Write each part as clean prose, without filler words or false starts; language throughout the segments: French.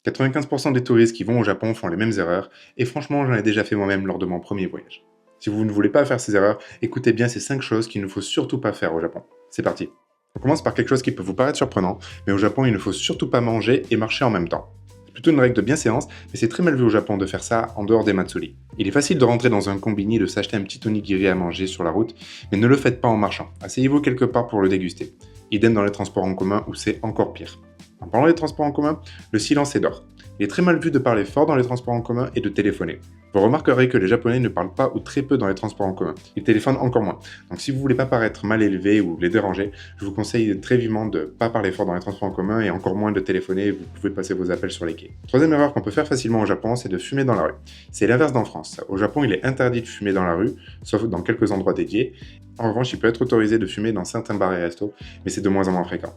95% des touristes qui vont au Japon font les mêmes erreurs, et franchement, j'en ai déjà fait moi-même lors de mon premier voyage. Si vous ne voulez pas faire ces erreurs, écoutez bien ces 5 choses qu'il ne faut surtout pas faire au Japon. C'est parti. On commence par quelque chose qui peut vous paraître surprenant, mais au Japon, il ne faut surtout pas manger et marcher en même temps. C'est plutôt une règle de bienséance, mais c'est très mal vu au Japon de faire ça en dehors des matsuri. Il est facile de rentrer dans un combini et de s'acheter un petit onigiri à manger sur la route, mais ne le faites pas en marchant. Asseyez-vous quelque part pour le déguster. Idem dans les transports en commun où c'est encore pire. En parlant des transports en commun, le silence est d'or. Il est très mal vu de parler fort dans les transports en commun et de téléphoner. Vous remarquerez que les Japonais ne parlent pas ou très peu dans les transports en commun. Ils téléphonent encore moins. Donc si vous voulez pas paraître mal élevé ou les déranger, je vous conseille très vivement de ne pas parler fort dans les transports en commun et encore moins de téléphoner, vous pouvez passer vos appels sur les quais. Troisième erreur qu'on peut faire facilement au Japon, c'est de fumer dans la rue. C'est l'inverse d'en France. Au Japon, il est interdit de fumer dans la rue, sauf dans quelques endroits dédiés. En revanche, il peut être autorisé de fumer dans certains bars et restos, mais c'est de moins en moins fréquent.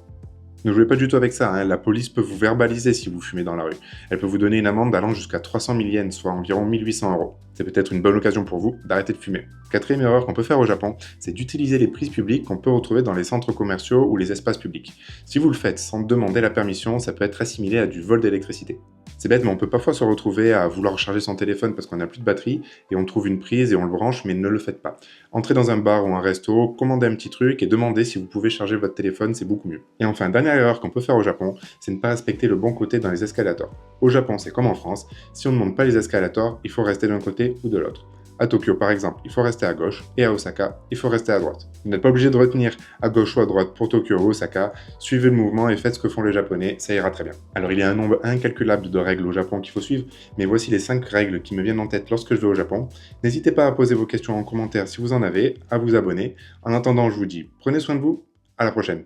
Ne jouez pas du tout avec ça, hein. La police peut vous verbaliser si vous fumez dans la rue. Elle peut vous donner une amende allant jusqu'à 300 000 yens, soit environ 1800 euros. C'est peut-être une bonne occasion pour vous d'arrêter de fumer. Quatrième erreur qu'on peut faire au Japon, c'est d'utiliser les prises publiques qu'on peut retrouver dans les centres commerciaux ou les espaces publics. Si vous le faites sans demander la permission, ça peut être assimilé à du vol d'électricité. C'est bête, mais on peut parfois se retrouver à vouloir recharger son téléphone parce qu'on n'a plus de batterie et on trouve une prise et on le branche, mais ne le faites pas. Entrez dans un bar ou un resto, commandez un petit truc et demandez si vous pouvez charger votre téléphone, c'est beaucoup mieux. Et enfin, dernière erreur qu'on peut faire au Japon, c'est ne pas respecter le bon côté dans les escalators. Au Japon, c'est comme en France, si on ne monte pas les escalators, il faut rester d'un côté ou de l'autre. À Tokyo, par exemple, il faut rester à gauche, et à Osaka, il faut rester à droite. Vous n'êtes pas obligé de retenir à gauche ou à droite pour Tokyo ou Osaka, suivez le mouvement et faites ce que font les Japonais, ça ira très bien. Alors il y a un nombre incalculable de règles au Japon qu'il faut suivre, mais voici les 5 règles qui me viennent en tête lorsque je vais au Japon. N'hésitez pas à poser vos questions en commentaire si vous en avez, à vous abonner. En attendant, je vous dis, prenez soin de vous, à la prochaine.